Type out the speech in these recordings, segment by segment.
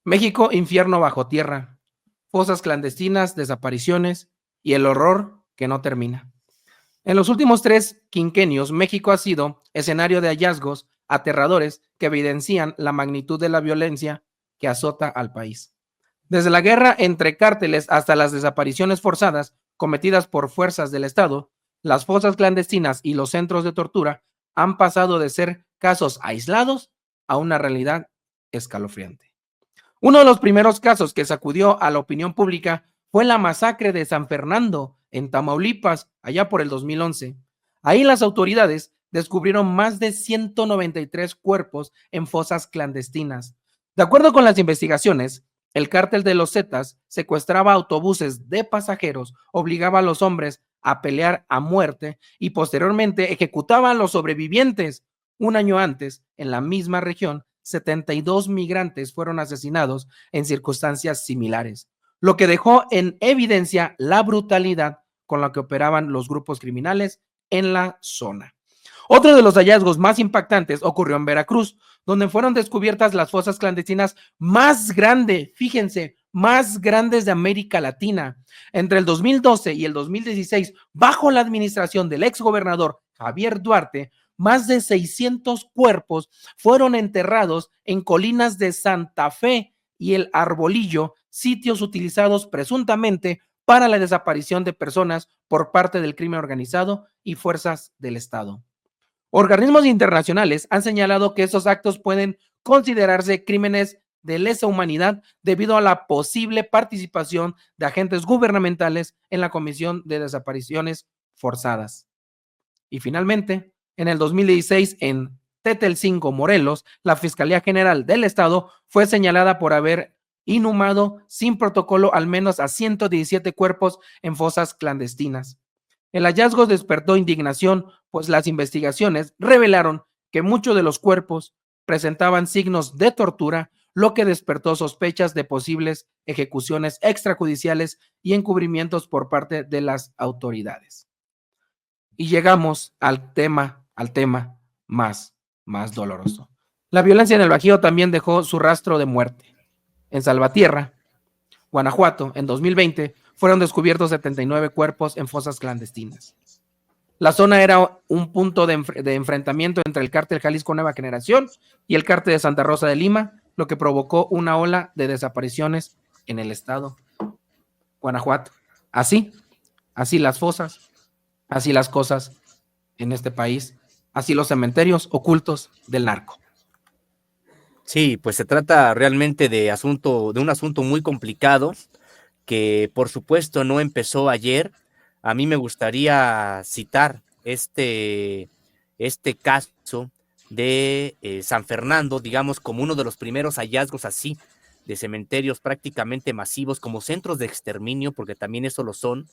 México, infierno bajo tierra, fosas clandestinas, desapariciones y el horror que no termina. En los últimos 3 quinquenios, México ha sido escenario de hallazgos aterradores que evidencian la magnitud de la violencia que azota al país. Desde la guerra entre cárteles hasta las desapariciones forzadas cometidas por fuerzas del Estado, las fosas clandestinas y los centros de tortura han pasado de ser casos aislados a una realidad escalofriante. Uno de los primeros casos que sacudió a la opinión pública fue la masacre de San Fernando, en Tamaulipas, allá por el 2011. Ahí las autoridades descubrieron más de 193 cuerpos en fosas clandestinas. De acuerdo con las investigaciones, el cártel de los Zetas secuestraba autobuses de pasajeros, obligaba a los hombres a pelear a muerte y posteriormente ejecutaba a los sobrevivientes. Un año antes, en la misma región, 72 migrantes fueron asesinados en circunstancias similares, lo que dejó en evidencia la brutalidad con la que operaban los grupos criminales en la zona. Otro de los hallazgos más impactantes ocurrió en Veracruz, donde fueron descubiertas las fosas clandestinas más grandes, fíjense, más grandes de América Latina. Entre el 2012 y el 2016, bajo la administración del exgobernador Javier Duarte, más de 600 cuerpos fueron enterrados en colinas de Santa Fe y el Arbolillo, sitios utilizados presuntamente para la desaparición de personas por parte del crimen organizado y fuerzas del Estado. Organismos internacionales han señalado que estos actos pueden considerarse crímenes de lesa humanidad debido a la posible participación de agentes gubernamentales en la comisión de desapariciones forzadas. Y finalmente, en el 2016, en Tetelcingo, Morelos, la Fiscalía General del Estado fue señalada por haber inhumado sin protocolo al menos a 117 cuerpos en fosas clandestinas. El hallazgo despertó indignación, pues las investigaciones revelaron que muchos de los cuerpos presentaban signos de tortura, lo que despertó sospechas de posibles ejecuciones extrajudiciales y encubrimientos por parte de las autoridades. Y llegamos al tema más doloroso. La violencia en el Bajío también dejó su rastro de muerte. En Salvatierra, Guanajuato, en 2020, fueron descubiertos 79 cuerpos en fosas clandestinas. La zona era un punto de enfrentamiento entre el cártel Jalisco Nueva Generación y el cártel de Santa Rosa de Lima, lo que provocó una ola de desapariciones en el estado Guanajuato. Así las fosas, así las cosas en este país, así los cementerios ocultos del narco. Sí, pues se trata realmente de un asunto muy complicado que por supuesto no empezó ayer. A mí me gustaría citar este caso de San Fernando, digamos, como uno de los primeros hallazgos así de cementerios prácticamente masivos como centros de exterminio, porque también eso lo son,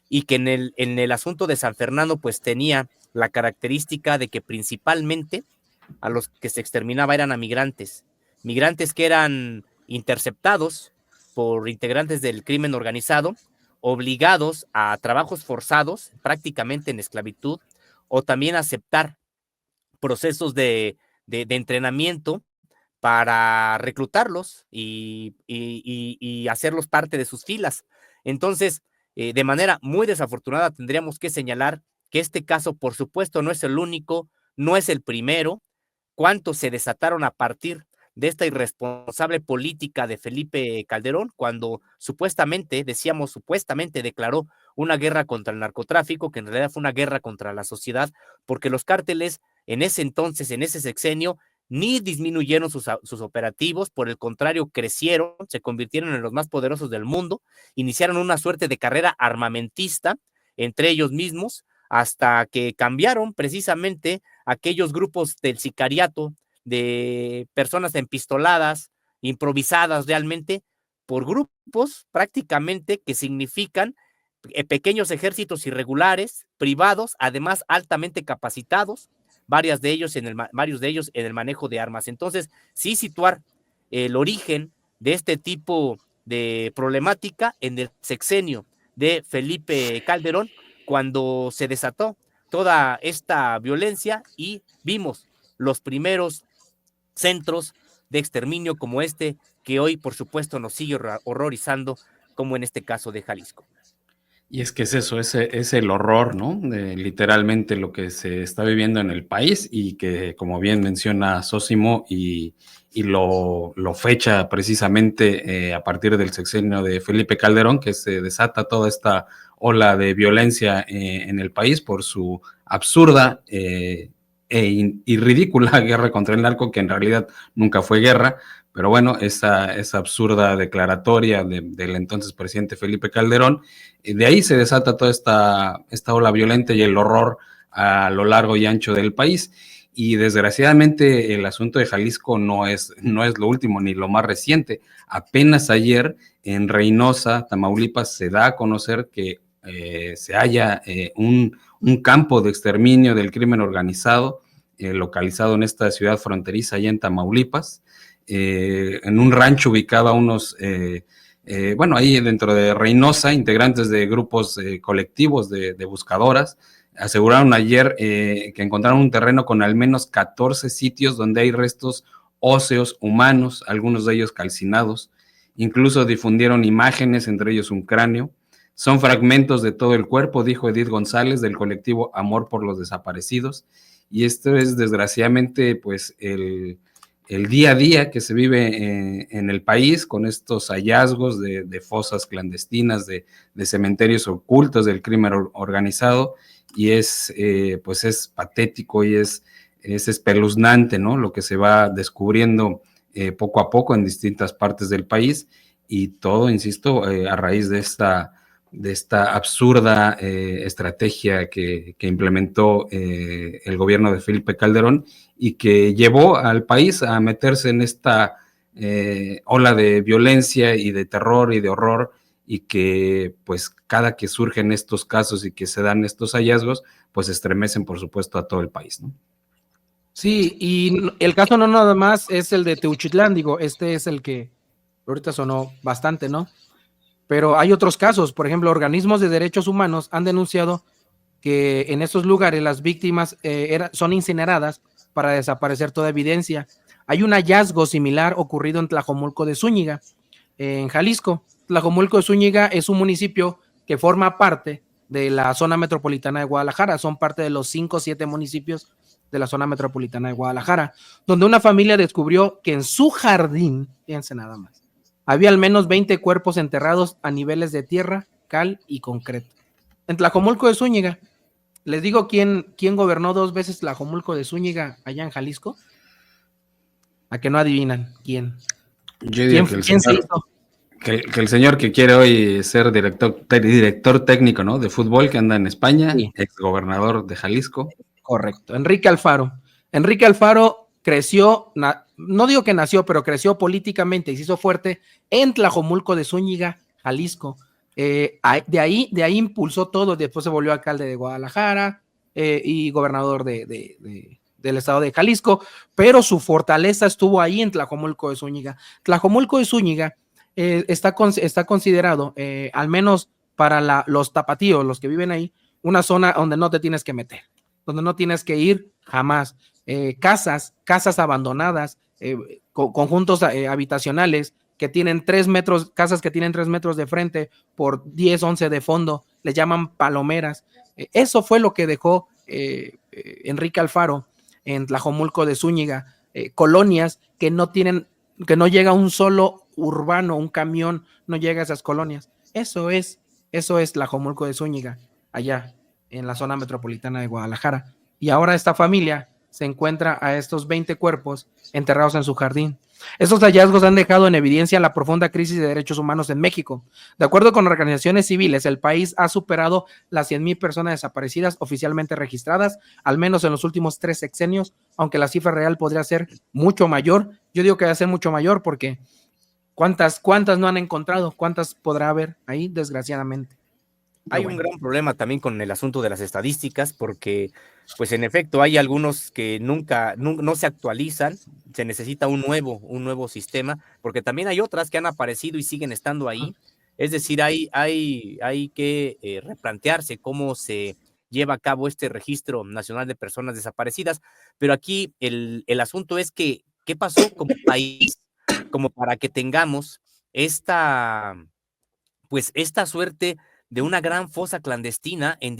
y que en el asunto de San Fernando pues tenía la característica de que principalmente a los que se exterminaba eran a migrantes que eran interceptados por integrantes del crimen organizado, obligados a trabajos forzados, prácticamente en esclavitud, o también aceptar procesos de entrenamiento para reclutarlos y hacerlos parte de sus filas. Entonces, de manera muy desafortunada, tendríamos que señalar que este caso, por supuesto, no es el único, no es el primero. ¿Cuántos se desataron a partir de esta irresponsable política de Felipe Calderón cuando supuestamente declaró una guerra contra el narcotráfico, que en realidad fue una guerra contra la sociedad, porque los cárteles en ese entonces, en ese sexenio, ni disminuyeron sus operativos, por el contrario, crecieron, se convirtieron en los más poderosos del mundo, iniciaron una suerte de carrera armamentista entre ellos mismos, hasta que cambiaron precisamente aquellos grupos del sicariato, de personas empistoladas, improvisadas realmente, por grupos prácticamente que significan pequeños ejércitos irregulares, privados, además altamente capacitados, varios de ellos en el manejo de armas. Entonces, sí situar el origen de este tipo de problemática en el sexenio de Felipe Calderón, cuando se desató toda esta violencia y vimos los primeros centros de exterminio como este que hoy, por supuesto, nos sigue horrorizando, como en este caso de Jalisco. Y es que es eso, es el horror, ¿no? De literalmente lo que se está viviendo en el país y que, como bien menciona Sósimo, y lo fecha precisamente a partir del sexenio de Felipe Calderón, que se desata toda esta ola de violencia en el país por su absurda y ridícula guerra contra el narco, que en realidad nunca fue guerra. Pero bueno, esa absurda declaratoria del entonces presidente Felipe Calderón, de ahí se desata toda esta ola violenta y el horror a lo largo y ancho del país. Y desgraciadamente el asunto de Jalisco no es lo último ni lo más reciente. Apenas ayer en Reynosa, Tamaulipas, se da a conocer que se halla un campo de exterminio del crimen organizado localizado en esta ciudad fronteriza allá en Tamaulipas, en un rancho ubicado a unos, bueno, ahí dentro de Reynosa, integrantes de grupos colectivos de buscadoras, aseguraron ayer que encontraron un terreno con al menos 14 sitios donde hay restos óseos humanos, algunos de ellos calcinados. Incluso difundieron imágenes, entre ellos un cráneo. Son fragmentos de todo el cuerpo, dijo Edith González, del colectivo Amor por los Desaparecidos. Y esto es desgraciadamente pues el día a día que se vive en el país con estos hallazgos de fosas clandestinas, de cementerios ocultos del crimen organizado, y pues es patético y es espeluznante, ¿no? Lo que se va descubriendo poco a poco en distintas partes del país, y todo, insisto, a raíz de esta absurda estrategia que implementó el gobierno de Felipe Calderón y que llevó al país a meterse en esta ola de violencia y de terror y de horror, y que pues cada que surgen estos casos y que se dan estos hallazgos, pues estremecen por supuesto a todo el país, ¿no? Sí, y el caso no nada más es el de Teuchitlán, digo, este es el que ahorita sonó bastante, ¿no? Pero hay otros casos, por ejemplo, organismos de derechos humanos han denunciado que en estos lugares las víctimas son incineradas para desaparecer toda evidencia. Hay un hallazgo similar ocurrido en Tlajomulco de Zúñiga, en Jalisco. Tlajomulco de Zúñiga es un municipio que forma parte de la zona metropolitana de Guadalajara, son parte de los 5 o 7 municipios de la zona metropolitana de Guadalajara, donde una familia descubrió que en su jardín, fíjense nada más, había al menos 20 cuerpos enterrados a niveles de tierra, cal y concreto. En Tlajomulco de Zúñiga, les digo quién gobernó 2 veces Tlajomulco de Zúñiga allá en Jalisco. ¿A que no adivinan quién? Yo digo que ¿Quién se hizo? Que el señor que quiere hoy ser director técnico, ¿no?, de fútbol, que anda en España, Sí. exgobernador de Jalisco. Correcto, Enrique Alfaro. Enrique Alfaro creció, no digo que nació, pero creció políticamente y se hizo fuerte en Tlajomulco de Zúñiga, Jalisco. De ahí impulsó todo, después se volvió alcalde de Guadalajara y gobernador del estado de Jalisco, pero su fortaleza estuvo ahí en Tlajomulco de Zúñiga. Tlajomulco de Zúñiga está considerado, al menos para los tapatíos, los que viven ahí, una zona donde no te tienes que meter, donde no tienes que ir jamás. Casas abandonadas, conjuntos habitacionales que tienen 3 metros, casas que tienen 3 metros de frente por 10, 11 de fondo, les llaman palomeras. Eso fue lo que dejó Enrique Alfaro en Tlajomulco de Zúñiga, colonias que no llega un solo urbano, un camión no llega a esas colonias. Eso es Tlajomulco de Zúñiga, allá en la zona metropolitana de Guadalajara. Y ahora esta familia se encuentra a estos 20 cuerpos enterrados en su jardín. Estos hallazgos han dejado en evidencia la profunda crisis de derechos humanos en México. De acuerdo con organizaciones civiles, el país ha superado las 100,000 personas desaparecidas oficialmente registradas, al menos en los últimos 3 sexenios, aunque la cifra real podría ser mucho mayor. Yo digo que va a ser mucho mayor porque ¿cuántas no han encontrado? ¿Cuántas podrá haber ahí, desgraciadamente? Hay un gran problema también con el asunto de las estadísticas, porque, pues en efecto, hay algunos que nunca no se actualizan, se necesita un nuevo sistema, porque también hay otras que han aparecido y siguen estando ahí. Es decir, hay que replantearse cómo se lleva a cabo este Registro Nacional de Personas Desaparecidas, pero aquí el asunto es que, ¿qué pasó como país como para que tengamos esta, pues esta suerte de una gran fosa clandestina en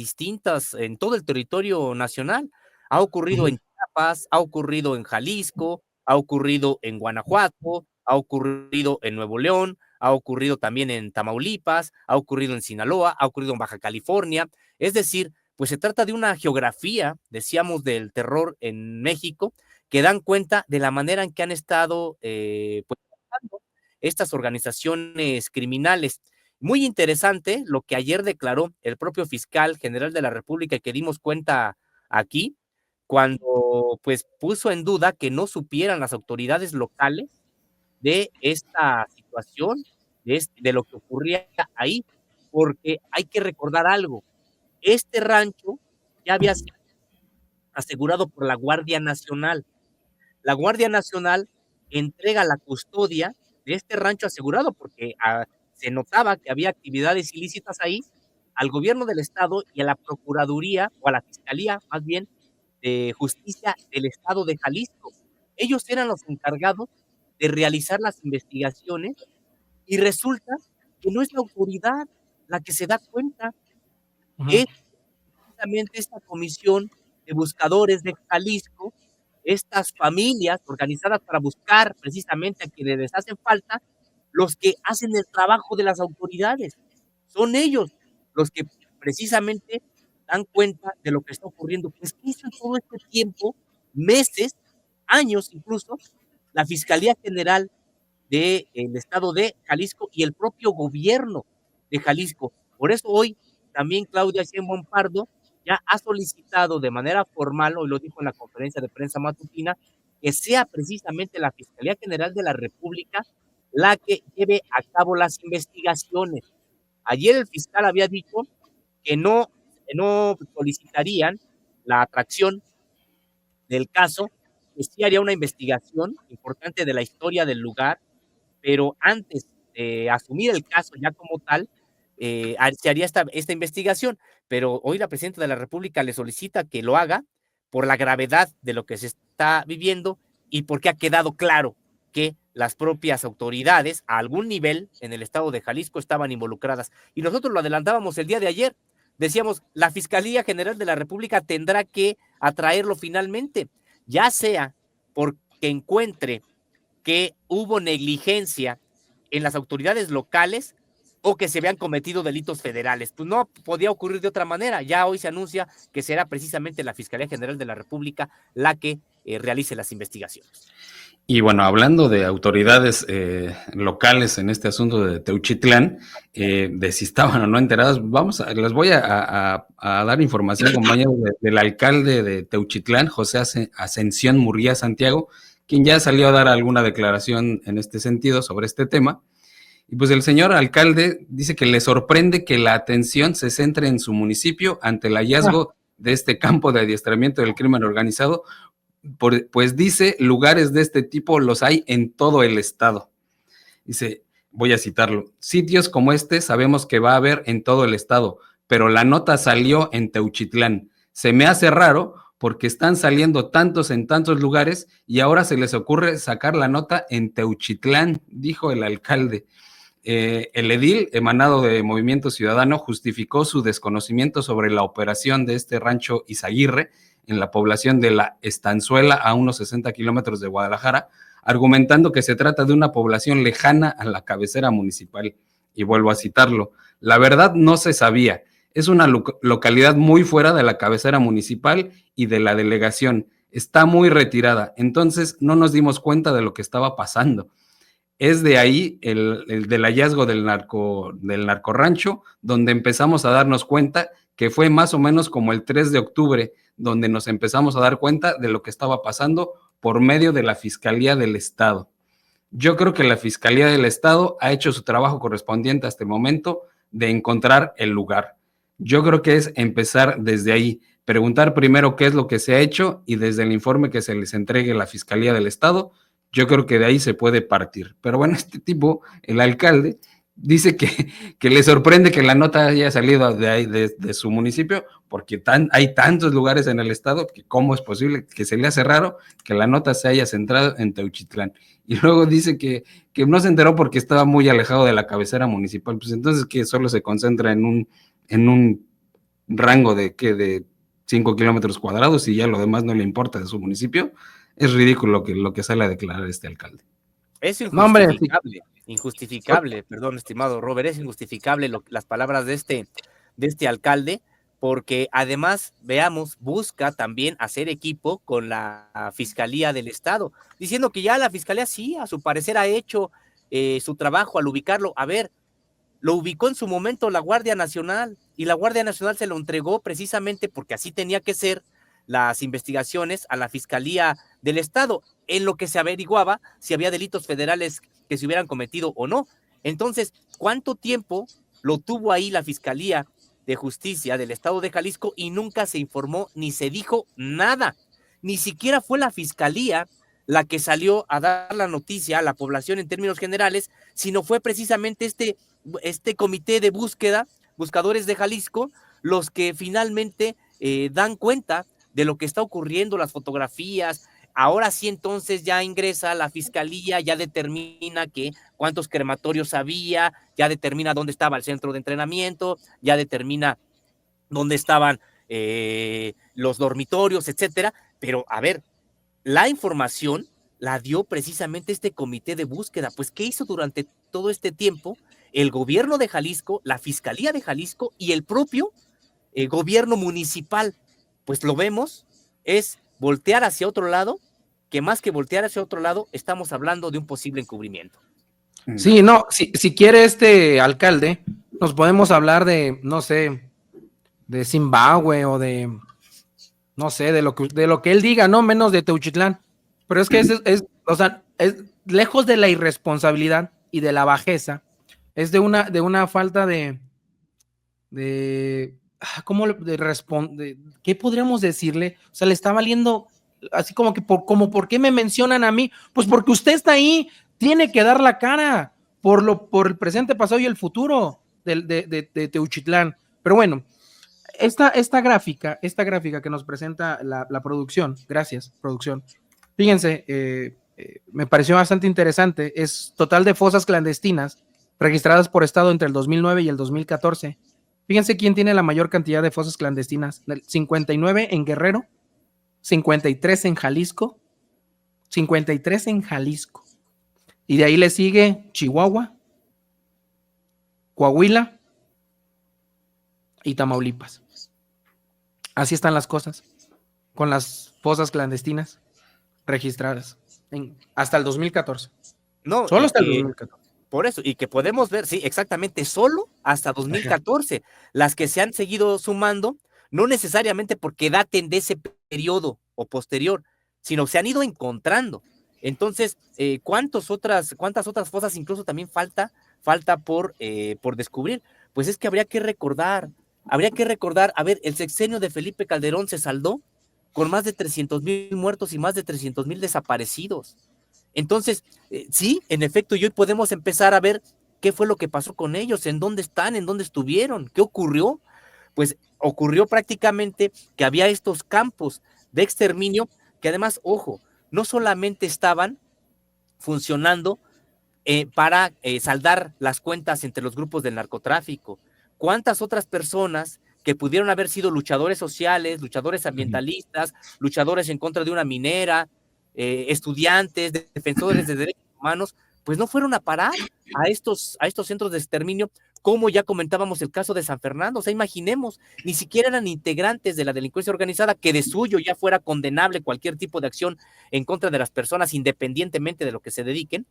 todo el territorio nacional. Ha ocurrido en Chiapas, ha ocurrido en Jalisco, ha ocurrido en Guanajuato, ha ocurrido en Nuevo León, ha ocurrido también en Tamaulipas, ha ocurrido en Sinaloa, ha ocurrido en Baja California. Es decir, pues se trata de una geografía, decíamos, del terror en México, que dan cuenta de la manera en que han estado pues, estas organizaciones criminales. Muy interesante lo que ayer declaró el propio fiscal general de la República, que dimos cuenta aquí, cuando pues puso en duda que no supieran las autoridades locales de esta situación, de lo que ocurría ahí, porque hay que recordar algo, este rancho ya había sido asegurado por la Guardia Nacional. La Guardia Nacional entrega la custodia de este rancho asegurado porque se notaba que había actividades ilícitas ahí al gobierno del estado y a la Procuraduría o a la Fiscalía más bien de Justicia del estado de Jalisco. Ellos eran los encargados de realizar las investigaciones y resulta que no es la autoridad la que se da cuenta, es precisamente esta comisión de buscadores de Jalisco, estas familias organizadas para buscar precisamente a quienes les hacen falta, los que hacen el trabajo de las autoridades. Son ellos los que precisamente dan cuenta de lo que está ocurriendo. Pues, ¿qué hizo en todo este tiempo? Meses, años incluso, la Fiscalía General del Estado de Jalisco y el propio gobierno de Jalisco. Por eso hoy también Claudia Sheinbaum Pardo ya ha solicitado de manera formal, hoy lo dijo en la conferencia de prensa matutina, que sea precisamente la Fiscalía General de la República la que lleve a cabo las investigaciones. Ayer el fiscal había dicho que no solicitarían la atracción del caso, que sí haría una investigación importante de la historia del lugar, pero antes de asumir el caso ya como tal, se haría esta investigación, pero hoy la presidenta de la República le solicita que lo haga por la gravedad de lo que se está viviendo y porque ha quedado claro que las propias autoridades a algún nivel en el estado de Jalisco estaban involucradas. Y nosotros lo adelantábamos el día de ayer, decíamos, la Fiscalía General de la República tendrá que atraerlo finalmente, ya sea porque encuentre que hubo negligencia en las autoridades locales o que se habían cometido delitos federales. Pues no podía ocurrir de otra manera. Ya hoy se anuncia que será precisamente la Fiscalía General de la República la que realice las investigaciones. Y bueno, hablando de autoridades locales en este asunto de Teuchitlán, de si estaban o no enteradas, les voy a dar información, compañeros, del alcalde de Teuchitlán, José Ascensión Murguía Santiago, quien ya salió a dar alguna declaración en este sentido sobre este tema. Y pues el señor alcalde dice que le sorprende que la atención se centre en su municipio ante el hallazgo de este campo de adiestramiento del crimen organizado, pues dice, lugares de este tipo los hay en todo el estado. Dice, voy a citarlo, sitios como este sabemos que va a haber en todo el estado, pero la nota salió en Teuchitlán. Se me hace raro porque están saliendo tantos en tantos lugares y ahora se les ocurre sacar la nota en Teuchitlán, dijo el alcalde. El edil, emanado de Movimiento Ciudadano, justificó su desconocimiento sobre la operación de este rancho Izaguirre en la población de La Estanzuela, a unos 60 kilómetros de Guadalajara, argumentando que se trata de una población lejana a la cabecera municipal. Y vuelvo a citarlo, la verdad no se sabía, es una localidad muy fuera de la cabecera municipal y de la delegación, está muy retirada, entonces no nos dimos cuenta de lo que estaba pasando. Es de ahí el del hallazgo del narcorrancho, donde empezamos a darnos cuenta que fue más o menos como el 3 de octubre, donde nos empezamos a dar cuenta de lo que estaba pasando por medio de la Fiscalía del Estado. Yo creo que la Fiscalía del Estado ha hecho su trabajo correspondiente hasta el momento de encontrar el lugar. Yo creo que es empezar desde ahí, preguntar primero qué es lo que se ha hecho y desde el informe que se les entregue a la Fiscalía del Estado, yo creo que de ahí se puede partir. Pero bueno, este tipo, el alcalde, dice que le sorprende que la nota haya salido de ahí, de su municipio, porque hay tantos lugares en el estado que cómo es posible que se le hace raro que la nota se haya centrado en Teuchitlán. y luego dice que no se enteró porque estaba muy alejado de la cabecera municipal, pues entonces que solo se concentra en un rango de 5 kilómetros cuadrados y ya lo demás no le importa de su municipio. Es ridículo lo que sale a declarar este alcalde. Es No, hombre, injustificable, perdón, estimado Robert, es injustificable las palabras de este alcalde, porque además, veamos, busca también hacer equipo con la Fiscalía del Estado, diciendo que ya la Fiscalía sí, a su parecer ha hecho su trabajo al ubicarlo. A ver, lo ubicó en su momento la Guardia Nacional, y la Guardia Nacional se lo entregó precisamente porque así tenía que ser las investigaciones a la Fiscalía del Estado, en lo que se averiguaba si había delitos federales que se hubieran cometido o no. Entonces, ¿cuánto tiempo lo tuvo ahí la Fiscalía de Justicia del Estado de Jalisco y nunca se informó ni se dijo nada? Ni siquiera fue la Fiscalía la que salió a dar la noticia a la población en términos generales, sino fue precisamente este comité de búsqueda, buscadores de Jalisco, los que finalmente dan cuenta de lo que está ocurriendo, las fotografías. Ahora sí, entonces ya ingresa la Fiscalía, ya determina cuántos crematorios había, ya determina dónde estaba el centro de entrenamiento, ya determina dónde estaban los dormitorios, etcétera. Pero, a ver, la información la dio precisamente este comité de búsqueda. Pues, ¿qué hizo durante todo este tiempo el gobierno de Jalisco, la Fiscalía de Jalisco y el propio gobierno municipal? Pues lo vemos, es voltear hacia otro lado, que más que voltear hacia otro lado, estamos hablando de un posible encubrimiento. Sí, no, si quiere este alcalde, nos podemos hablar de, no sé, de Zimbabue o de, no sé, de lo que él diga, no menos de Teuchitlán. Pero es que o sea, es lejos de la irresponsabilidad y de la bajeza, es de una falta ¿cómo qué podríamos decirle? O sea, le está valiendo así como que ¿por qué me mencionan a mí? Pues porque usted está ahí, tiene que dar la cara por el presente, pasado y el futuro de Teuchitlán. Pero bueno, esta gráfica que nos presenta la producción, gracias, producción. Fíjense, me pareció bastante interesante. Es total de fosas clandestinas registradas por estado entre el 2009 y el 2014. Fíjense quién tiene la mayor cantidad de fosas clandestinas. 59 en Guerrero, 53 en Jalisco, 53 en Jalisco. Y de ahí le sigue Chihuahua, Coahuila y Tamaulipas. Así están las cosas con las fosas clandestinas registradas hasta el 2014. No, Solo hasta el 2014. Por eso, y que podemos ver, sí, exactamente, solo hasta 2014. Las que se han seguido sumando, no necesariamente porque daten de ese periodo o posterior, sino se han ido encontrando. Entonces, ¿cuántas otras fosas incluso también falta por descubrir? Pues es que habría que recordar, a ver, el sexenio de Felipe Calderón se saldó con más de 300,000 muertos y más de 300,000 desaparecidos. Entonces, sí, en efecto, y hoy podemos empezar a ver qué fue lo que pasó con ellos, en dónde están, en dónde estuvieron, qué ocurrió. Pues ocurrió prácticamente que había estos campos de exterminio que además, ojo, no solamente estaban funcionando para saldar las cuentas entre los grupos del narcotráfico. ¿Cuántas otras personas que pudieron haber sido luchadores sociales, luchadores ambientalistas, luchadores en contra de una minera, estudiantes, defensores de derechos humanos, pues no fueron a parar a estos centros de exterminio, como ya comentábamos el caso de San Fernando? O sea, imaginemos, ni siquiera eran integrantes de la delincuencia organizada, que de suyo ya fuera condenable cualquier tipo de acción en contra de las personas, independientemente de lo que se dediquen,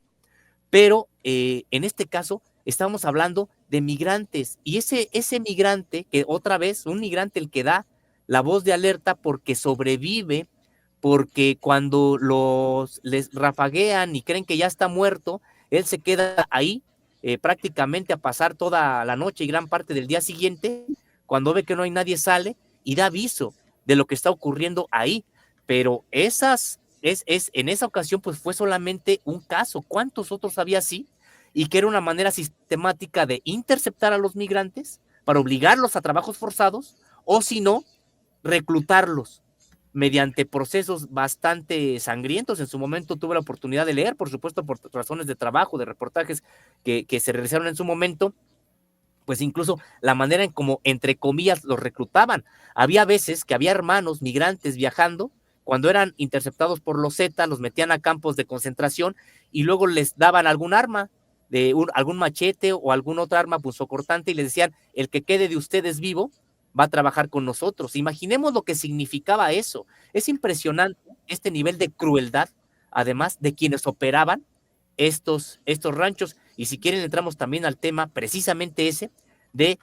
pero en este caso estamos hablando de migrantes, y ese migrante, que otra vez, un migrante el que da la voz de alerta porque sobrevive, porque cuando les rafaguean y creen que ya está muerto, él se queda ahí prácticamente a pasar toda la noche y gran parte del día siguiente. Cuando ve que no hay nadie, sale y da aviso de lo que está ocurriendo ahí. Pero en esa ocasión pues fue solamente un caso. ¿Cuántos otros había así? Y que era una manera sistemática de interceptar a los migrantes para obligarlos a trabajos forzados, o si no, reclutarlos, mediante procesos bastante sangrientos. En su momento tuve la oportunidad de leer, por supuesto, por razones de trabajo, de reportajes que se realizaron en su momento, pues incluso la manera en como, entre comillas, los reclutaban. Había veces que había hermanos migrantes viajando, cuando eran interceptados por los Zetas, los metían a campos de concentración y luego les daban algún arma, algún machete o algún otra arma punzocortante, y les decían: el que quede de ustedes vivo va a trabajar con nosotros. Imaginemos lo que significaba eso. Es impresionante este nivel de crueldad, además de quienes operaban estos ranchos. Y si quieren entramos también al tema precisamente ese de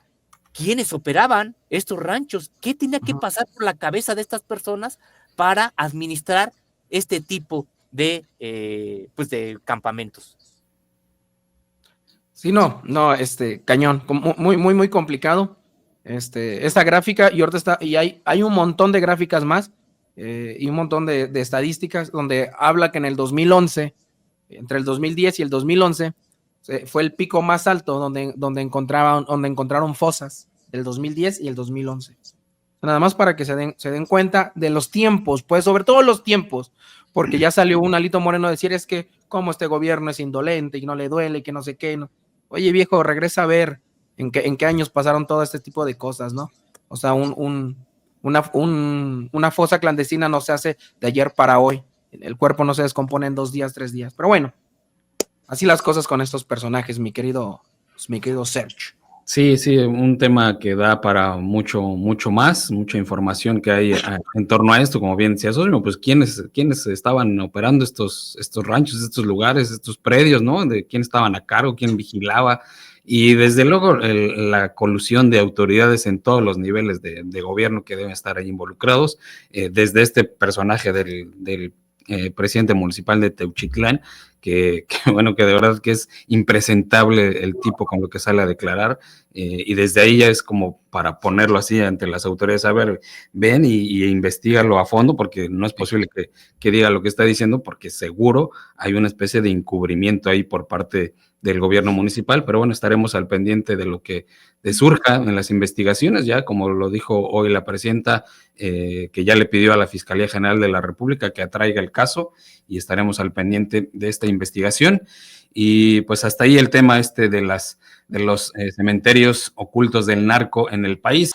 quiénes operaban estos ranchos, qué tenía que pasar por la cabeza de estas personas para administrar este tipo de, pues de campamentos. Sí, no, cañón, muy complicado. Esta gráfica, y ahorita está, y hay un montón de gráficas más, y un montón de estadísticas donde habla que en el 2011, entre el 2010 y el 2011, fue el pico más alto donde encontraron fosas, el 2010 y el 2011. Nada más para que se den cuenta de los tiempos, pues sobre todo los tiempos, porque ya salió un Alito Moreno a decir: es que como este gobierno es indolente y no le duele y que no sé qué, ¿no? Oye, viejo, regresa a ver en qué años pasaron todo este tipo de cosas, ¿no? O sea, una fosa clandestina no se hace de ayer para hoy. El cuerpo no se descompone en 2 días, 3 días. Pero bueno, así las cosas con estos personajes, mi querido Serge. Sí, un tema que da para mucho más, mucha información que hay en torno a esto, como bien decía Sosimo, pues quiénes estaban operando estos ranchos, estos lugares, estos predios, ¿no? De quién estaban a cargo, quién vigilaba, y desde luego la colusión de autoridades en todos los niveles de gobierno que deben estar ahí involucrados, desde este personaje del presidente municipal de Teuchitlán, que bueno, que de verdad que es impresentable el tipo con lo que sale a declarar, y desde ahí ya es como para ponerlo así ante las autoridades: a ver, ven y investígalo a fondo, porque no es posible que diga lo que está diciendo, porque seguro hay una especie de encubrimiento ahí por parte del gobierno municipal. Pero bueno, estaremos al pendiente de lo que surja en las investigaciones, ya como lo dijo hoy la presidenta, que ya le pidió a la Fiscalía General de la República que atraiga el caso, y estaremos al pendiente de esta investigación. Y pues hasta ahí el tema de los cementerios ocultos del narco en el país.